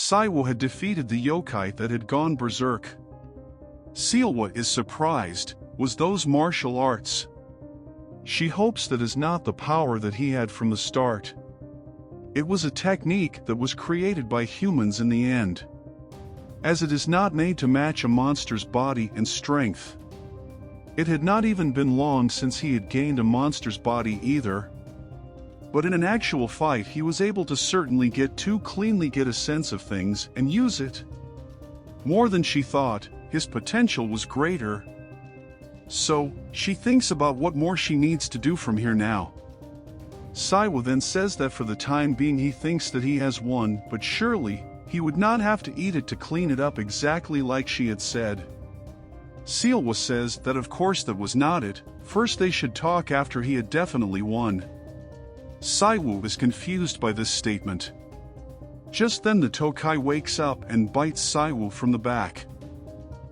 Si-woo had defeated the yokai that had gone berserk. Si-woo is surprised. Was those martial arts? She hopes that is not the power that he had from the start. It was a technique that was created by humans in the end, as it is not made to match a monster's body and strength. It had not even been long since he had gained a monster's body either. But in an actual fight he was able to certainly get a sense of things and use it. More than she thought, his potential was greater. So, she thinks about what more she needs to do from here now. Si-woo then says that for the time being he thinks that he has won, but surely, he would not have to eat it to clean it up exactly like she had said. Si-woo says that of course that was not it, first they should talk after he had definitely won. Si-woo is confused by this statement. Just then the Tokai wakes up and bites Si-woo from the back.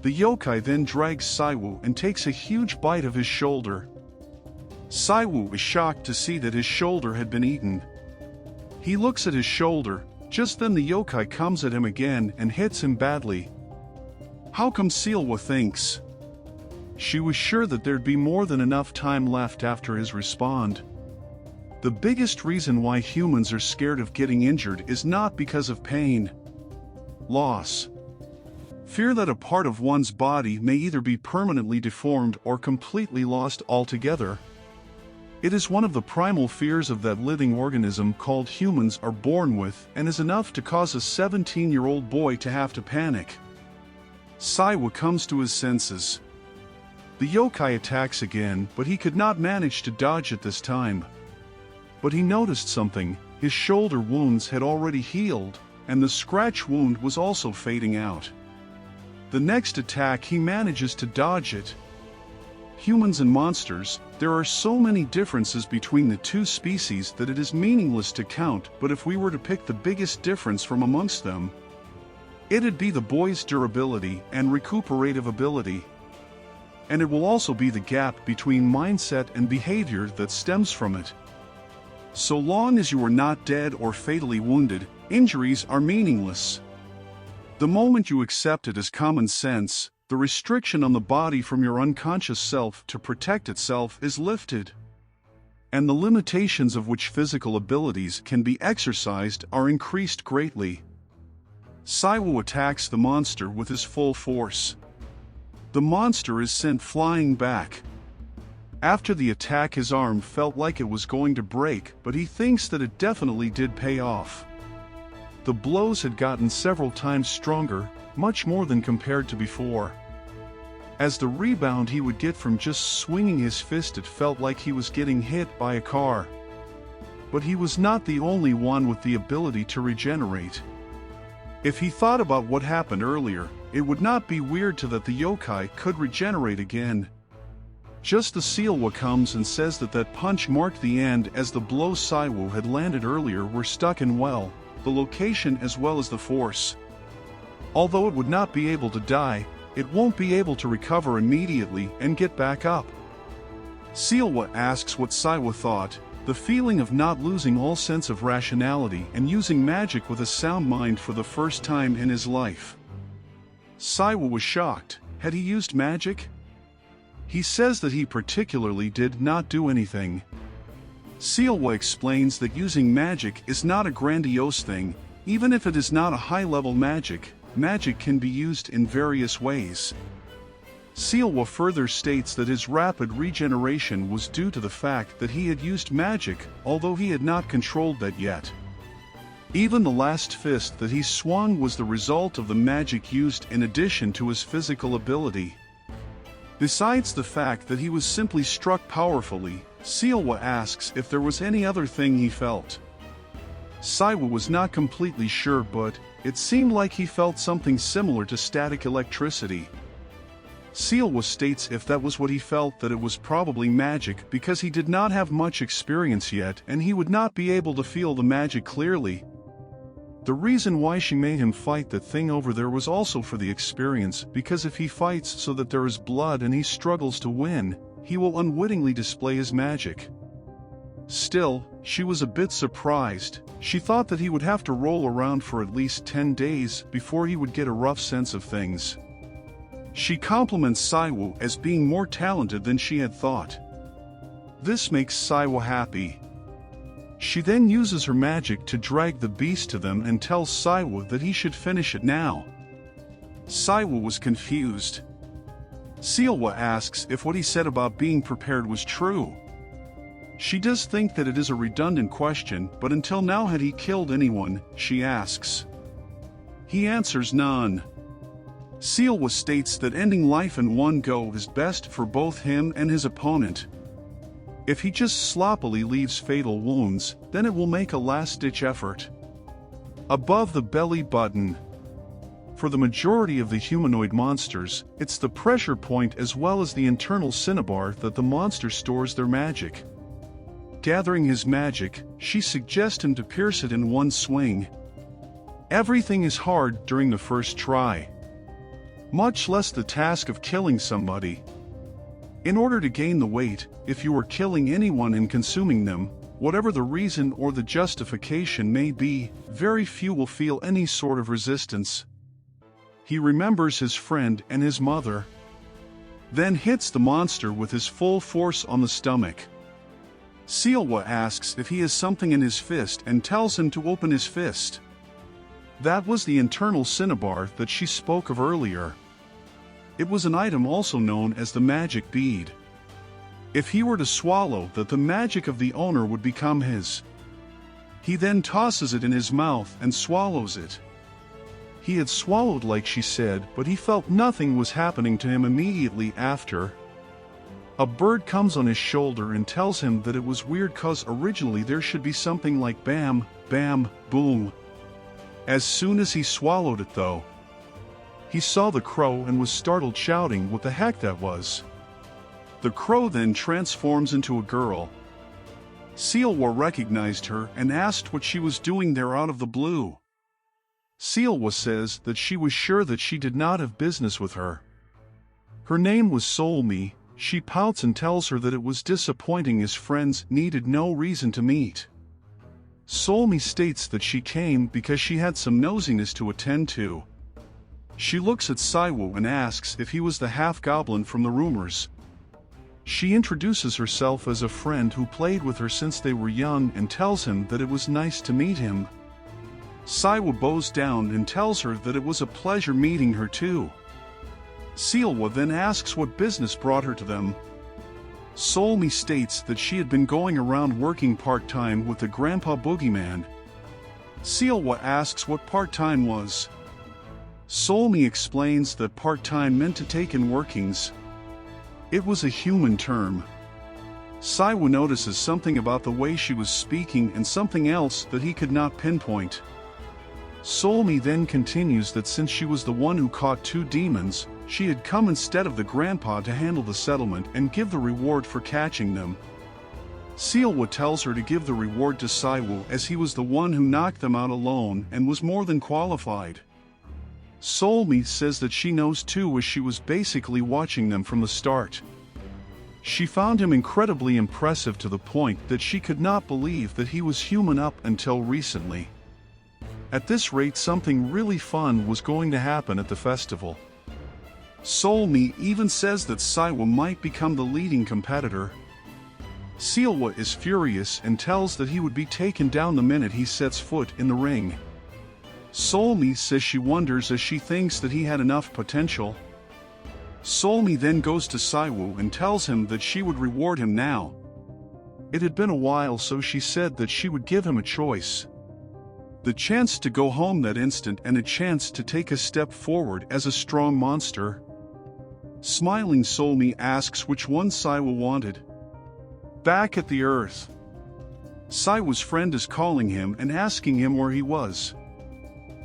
The yokai then drags Si-woo and takes a huge bite of his shoulder. Si-woo is shocked to see that his shoulder had been eaten. He looks at his shoulder, just then the yokai comes at him again and hits him badly. How come Si-woo thinks? She was sure that there'd be more than enough time left after his respawn. The biggest reason why humans are scared of getting injured is not because of pain. Loss. Fear that a part of one's body may either be permanently deformed or completely lost altogether. It is one of the primal fears of that living organism called humans are born with and is enough to cause a 17-year-old boy to have to panic. Si-woo comes to his senses. The yokai attacks again, but he could not manage to dodge it this time. But he noticed something. His shoulder wounds had already healed, and the scratch wound was also fading out. The next attack he manages to dodge it. Humans and monsters, there are so many differences between the two species that it is meaningless to count, but if we were to pick the biggest difference from amongst them, it'd be the boy's durability and recuperative ability. And it will also be the gap between mindset and behavior that stems from it. So long as you are not dead or fatally wounded, injuries are meaningless. The moment you accept it as common sense, the restriction on the body from your unconscious self to protect itself is lifted. And the limitations of which physical abilities can be exercised are increased greatly. Si-woo attacks the monster with his full force. The monster is sent flying back. After the attack his arm felt like it was going to break, but he thinks that it definitely did pay off. The blows had gotten several times stronger, much more than compared to before. As the rebound he would get from just swinging his fist, it felt like he was getting hit by a car. But he was not the only one with the ability to regenerate. If he thought about what happened earlier, it would not be weird to that the yokai could regenerate again. Just the Si-woo comes and says that that punch marked the end, as the blows Si-woo had landed earlier were stuck in well, the location as well as the force. Although it would not be able to die, it won't be able to recover immediately and get back up. Si-woo asks what Si-woo thought, the feeling of not losing all sense of rationality and using magic with a sound mind for the first time in his life. Si-woo was shocked. Had he used magic? He says that he particularly did not do anything. Si-woo explains that using magic is not a grandiose thing. Even if it is not a high-level magic, magic can be used in various ways. Si-woo further states that his rapid regeneration was due to the fact that he had used magic, although he had not controlled that yet. Even the last fist that he swung was the result of the magic used in addition to his physical ability. Besides the fact that he was simply struck powerfully, Si-woo asks if there was any other thing he felt. Si-woo was not completely sure, but it seemed like he felt something similar to static electricity. Si-woo states if that was what he felt, that it was probably magic because he did not have much experience yet and he would not be able to feel the magic clearly. The reason why she made him fight that thing over there was also for the experience, because if he fights so that there is blood and he struggles to win, he will unwittingly display his magic. Still, she was a bit surprised. She thought that he would have to roll around for at least 10 days before he would get a rough sense of things. She compliments Si-woo as being more talented than she had thought. This makes Si-woo happy. She then uses her magic to drag the beast to them and tells Si-woo that he should finish it now. Si-woo was confused. Si-woo asks if what he said about being prepared was true. She does think that it is a redundant question, but until now had he killed anyone, she asks. He answers none. Si-woo states that ending life in one go is best for both him and his opponent. If he just sloppily leaves fatal wounds, then it will make a last-ditch effort. Above the belly button. For the majority of the humanoid monsters, it's the pressure point as well as the internal cinnabar that the monster stores their magic. Gathering his magic, she suggests him to pierce it in one swing. Everything is hard during the first try. Much less the task of killing somebody. In order to gain the weight, if you are killing anyone and consuming them, whatever the reason or the justification may be, very few will feel any sort of resistance. He remembers his friend and his mother. Then hits the monster with his full force on the stomach. Si-woo asks if he has something in his fist and tells him to open his fist. That was the internal cinnabar that she spoke of earlier. It was an item also known as the magic bead. If he were to swallow that, the magic of the owner would become his. He then tosses it in his mouth and swallows it. He had swallowed like she said, but he felt nothing was happening to him immediately after. A bird comes on his shoulder and tells him that it was weird cause originally there should be something like bam, bam, boom. As soon as he swallowed it though, he saw the crow and was startled, shouting what the heck that was. The crow then transforms into a girl. Si-woo recognized her and asked what she was doing there out of the blue. Si-woo says that she was sure that she did not have business with her. Her name was Solmi. She pouts and tells her that it was disappointing as friends needed no reason to meet. Solmi states that she came because she had some nosiness to attend to. She looks at Si-woo and asks if he was the half-goblin from the rumors. She introduces herself as a friend who played with her since they were young and tells him that it was nice to meet him. Si-woo bows down and tells her that it was a pleasure meeting her too. Si-woo then asks what business brought her to them. Solmi states that she had been going around working part-time with the Grandpa Boogeyman. Si-woo asks what part-time was. Solmi explains that part-time meant to take in workings. It was a human term. Si-woo notices something about the way she was speaking and something else that he could not pinpoint. Solmi then continues that since she was the one who caught 2 demons, she had come instead of the grandpa to handle the settlement and give the reward for catching them. Si-woo tells her to give the reward to Si-woo as he was the one who knocked them out alone and was more than qualified. Solmi says that she knows too as she was basically watching them from the start. She found him incredibly impressive to the point that she could not believe that he was human up until recently. At this rate, something really fun was going to happen at the festival. Solmi even says that Si-woo might become the leading competitor. Si-woo is furious and tells that he would be taken down the minute he sets foot in the ring. Solmi says she wonders as she thinks that he had enough potential. Solmi then goes to Si-woo and tells him that she would reward him now. It had been a while, so she said that she would give him a choice. The chance to go home that instant and a chance to take a step forward as a strong monster. Smiling, Solmi asks which one Si-woo wanted. Back at the Earth. Si-woo's friend is calling him and asking him where he was.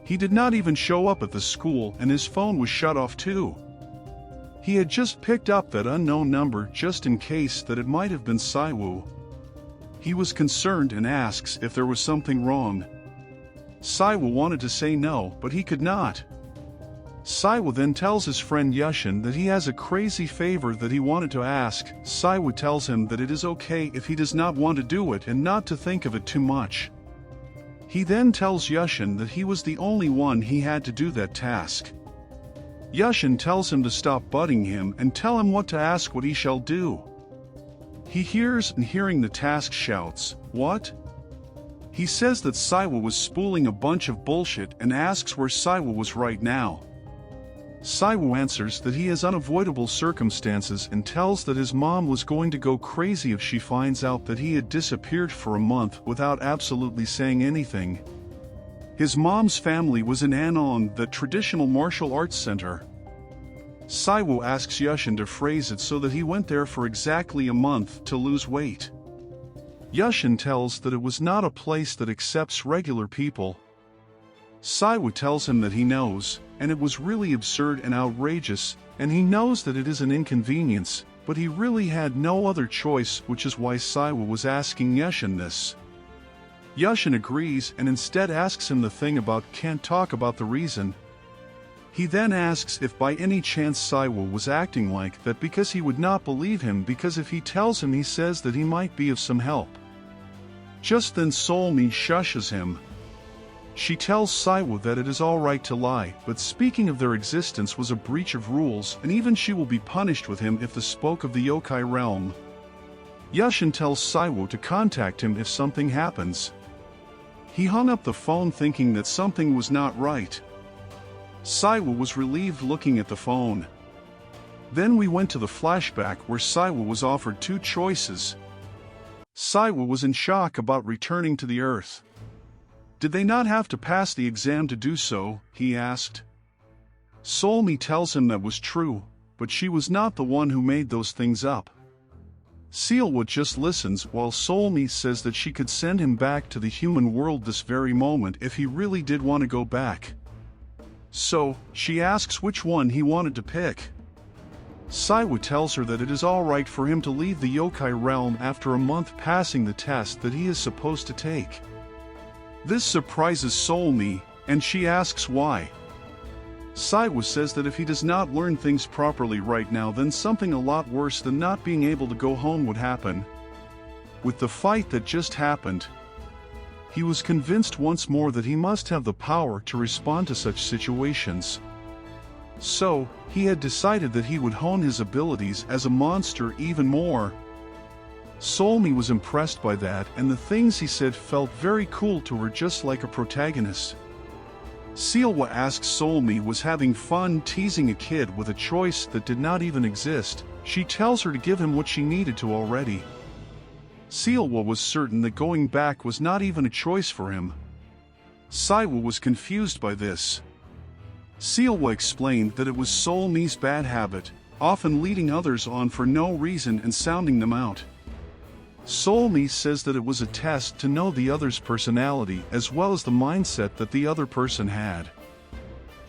He did not even show up at the school and his phone was shut off too. He had just picked up that unknown number just in case that it might have been Si-woo. He was concerned and asks if there was something wrong. Si-woo wanted to say no, but he could not. Si-woo then tells his friend Yushin that he has a crazy favor that he wanted to ask. Si-woo tells him that it is okay if he does not want to do it and not to think of it too much. He then tells Yushin that he was the only one he had to do that task. Yushin tells him to stop butting him and tell him what to ask, what he shall do. He hears and hearing the task shouts, "What?" He says that Si-woo was spooling a bunch of bullshit and asks where Si-woo was right now. Si-woo answers that he has unavoidable circumstances and tells that his mom was going to go crazy if she finds out that he had disappeared for a month without absolutely saying anything. His mom's family was in Hanok, the traditional martial arts center. Si-woo asks Yushin to phrase it so that he went there for exactly a month to lose weight. Yushin tells that it was not a place that accepts regular people. Si-woo tells him that he knows, and it was really absurd and outrageous, and he knows that it is an inconvenience, but he really had no other choice, which is why Si-woo was asking Yushin this. Yushin agrees and instead asks him the thing about can't talk about the reason. He then asks if by any chance Si-woo was acting like that because he would not believe him, because if he tells him he says that he might be of some help. Just then Sol-mi shushes him. She tells Si-woo that it is alright to lie, but speaking of their existence was a breach of rules and even she will be punished with him if they spoke of the Yokai realm. Yushin tells Si-woo to contact him if something happens. He hung up the phone thinking that something was not right. Si-woo was relieved looking at the phone. Then we went to the flashback where Si-woo was offered two choices. Si-woo was in shock about returning to the Earth. Did they not have to pass the exam to do so, he asked. Sol-mi tells him that was true, but she was not the one who made those things up. Si-woo just listens while Sol-mi says that she could send him back to the human world this very moment if he really did want to go back. So, she asks which one he wanted to pick. Si-woo tells her that it is alright for him to leave the Yokai realm after a month passing the test that he is supposed to take. This surprises Sol-mi, and she asks why. Si-woo says that if he does not learn things properly right now, then something a lot worse than not being able to go home would happen. With the fight that just happened, he was convinced once more that he must have the power to respond to such situations. So, he had decided that he would hone his abilities as a monster even more. Sol-mi was impressed by that, and the things he said felt very cool to her, just like a protagonist. Si-woo asks Sol-mi was having fun teasing a kid with a choice that did not even exist. She tells her to give him what she needed to already. Si-woo was certain that going back was not even a choice for him. Si-woo was confused by this. Si-woo explained that it was Sol-mi's bad habit, often leading others on for no reason and sounding them out. Sol-mi says that it was a test to know the other's personality as well as the mindset that the other person had.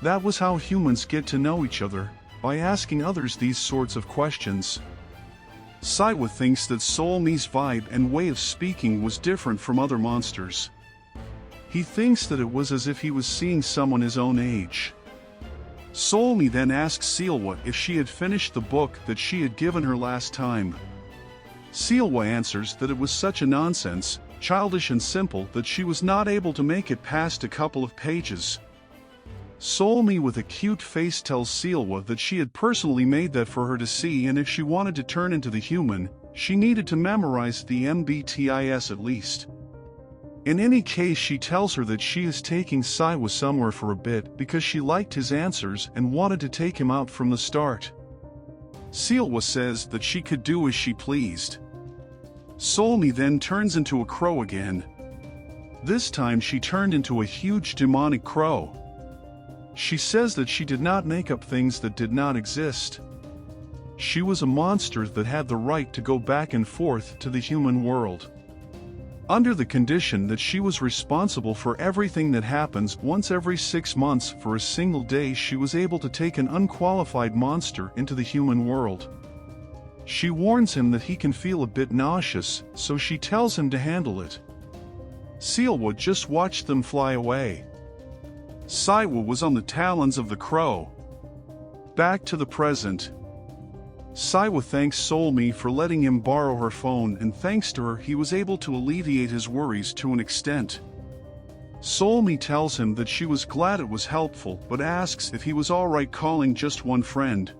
That was how humans get to know each other, by asking others these sorts of questions. Si-woo thinks that Sol-mi's vibe and way of speaking was different from other monsters. He thinks that it was as if he was seeing someone his own age. Sol-mi then asks Si-woo if she had finished the book that she had given her last time. Si-woo answers that it was such a nonsense, childish and simple that she was not able to make it past a couple of pages. Sol-mi with a cute face tells Si-woo that she had personally made that for her to see, and if she wanted to turn into the human, she needed to memorize the MBTIS at least. In any case, she tells her that she is taking Si-woo somewhere for a bit because she liked his answers and wanted to take him out from the start. Si-woo says that she could do as she pleased. Sol-mi then turns into a crow again. This time she turned into a huge demonic crow. She says that she did not make up things that did not exist. She was a monster that had the right to go back and forth to the human world. Under the condition that she was responsible for everything that happens once every 6 months for a single day, she was able to take an unqualified monster into the human world. She warns him that he can feel a bit nauseous, so she tells him to handle it. Si-woo just watched them fly away. Si-woo was on the talons of the crow. Back to the present. Si-woo thanks Sol-mi for letting him borrow her phone, and thanks to her he was able to alleviate his worries to an extent. Sol-mi tells him that she was glad it was helpful, but asks if he was alright calling just one friend.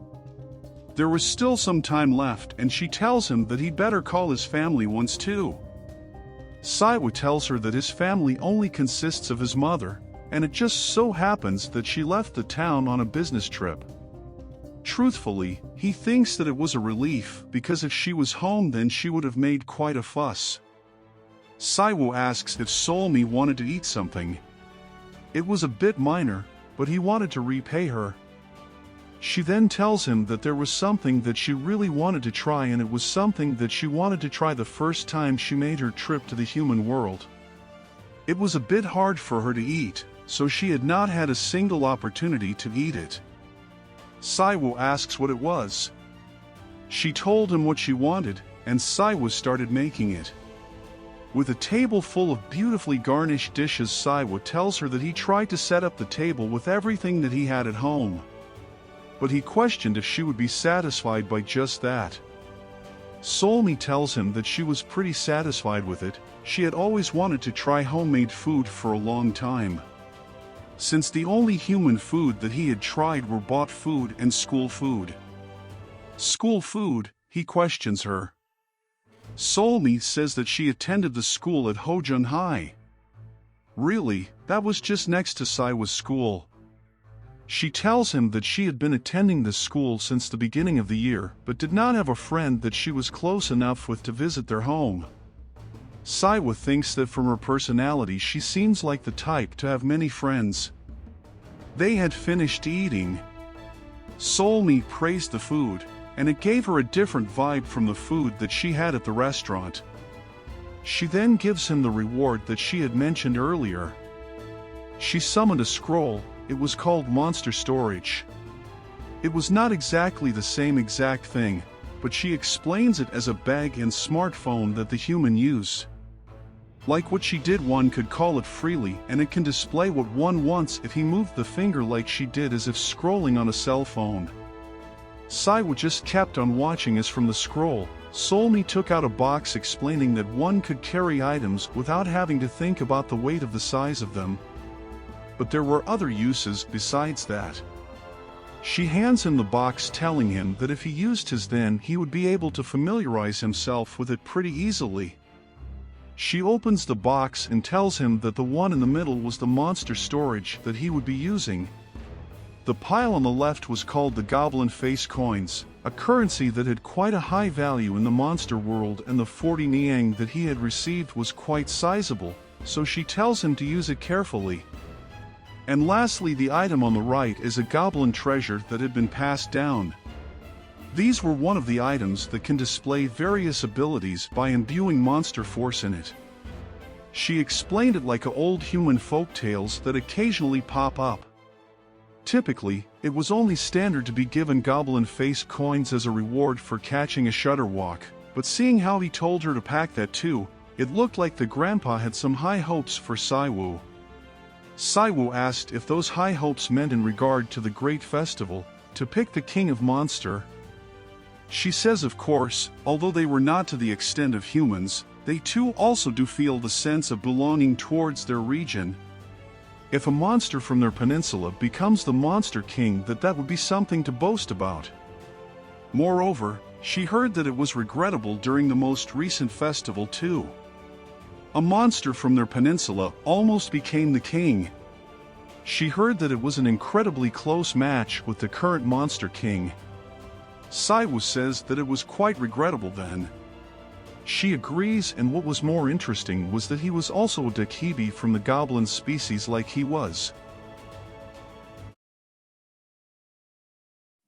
There was still some time left, and she tells him that he'd better call his family once too. Si-woo tells her that his family only consists of his mother, and it just so happens that she left the town on a business trip. Truthfully, he thinks that it was a relief, because if she was home then she would have made quite a fuss. Si-woo asks if Sol-mi wanted to eat something. It was a bit minor, but he wanted to repay her. She then tells him that there was something that she really wanted to try, and it was something that she wanted to try the first time she made her trip to the human world. It was a bit hard for her to eat, so she had not had a single opportunity to eat it. Si-woo asks what it was. She told him what she wanted, and Si-woo started making it. With a table full of beautifully garnished dishes, Si-woo tells her that he tried to set up the table with everything that he had at home. But he questioned if she would be satisfied by just that. Sol-mi tells him that she was pretty satisfied with it. She had always wanted to try homemade food for a long time. Since the only human food that he had tried were bought food and school food. School food, he questions her. Sol-mi says that she attended the school at Hojun High. Really, that was just next to Si-woo's school. She tells him that she had been attending this school since the beginning of the year, but did not have a friend that she was close enough with to visit their home. Si-woo thinks that from her personality she seems like the type to have many friends. They had finished eating. Sol-mi praised the food, and it gave her a different vibe from the food that she had at the restaurant. She then gives him the reward that she had mentioned earlier. She summoned a scroll. It was called Monster Storage. It was not exactly the same exact thing, but she explains it as a bag and smartphone that the human use. Like what she did, one could call it freely, and it can display what one wants if he moved the finger like she did, as if scrolling on a cell phone. Si-woo just kept on watching as from the scroll, Sol-mi took out a box explaining that one could carry items without having to think about the weight of the size of them. But there were other uses besides that. She hands him the box, telling him that if he used his, then he would be able to familiarize himself with it pretty easily. She opens the box and tells him that the one in the middle was the monster storage that he would be using. The pile on the left was called the goblin face coins, a currency that had quite a high value in the monster world, and the 40 niang that he had received was quite sizable, so she tells him to use it carefully. And lastly, the item on the right is a goblin treasure that had been passed down. These were one of the items that can display various abilities by imbuing monster force in it. She explained it like old human folk tales that occasionally pop up. Typically, it was only standard to be given goblin face coins as a reward for catching a shudderwalk, but seeing how he told her to pack that too, it looked like the grandpa had some high hopes for Si-woo. Si-woo asked if those high hopes meant in regard to the great festival, to pick the king of monster. She says of course, although they were not to the extent of humans, they too also do feel the sense of belonging towards their region. If a monster from their peninsula becomes the monster king, that would be something to boast about. Moreover, she heard that it was regrettable during the most recent festival too. A monster from their peninsula almost became the king. She heard that it was an incredibly close match with the current monster king. Si-woo says that it was quite regrettable then. She agrees, and what was more interesting was that he was also a Dakibi from the goblin species like he was.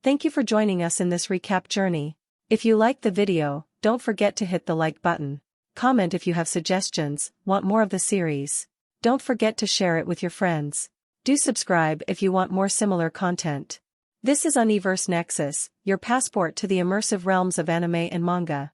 Thank you for joining us in this recap journey. If you liked the video, don't forget to hit the like button. Comment if you have suggestions, want more of the series. Don't forget to share it with your friends. Do subscribe if you want more similar content. This is Universe Nexus, your passport to the immersive realms of anime and manga.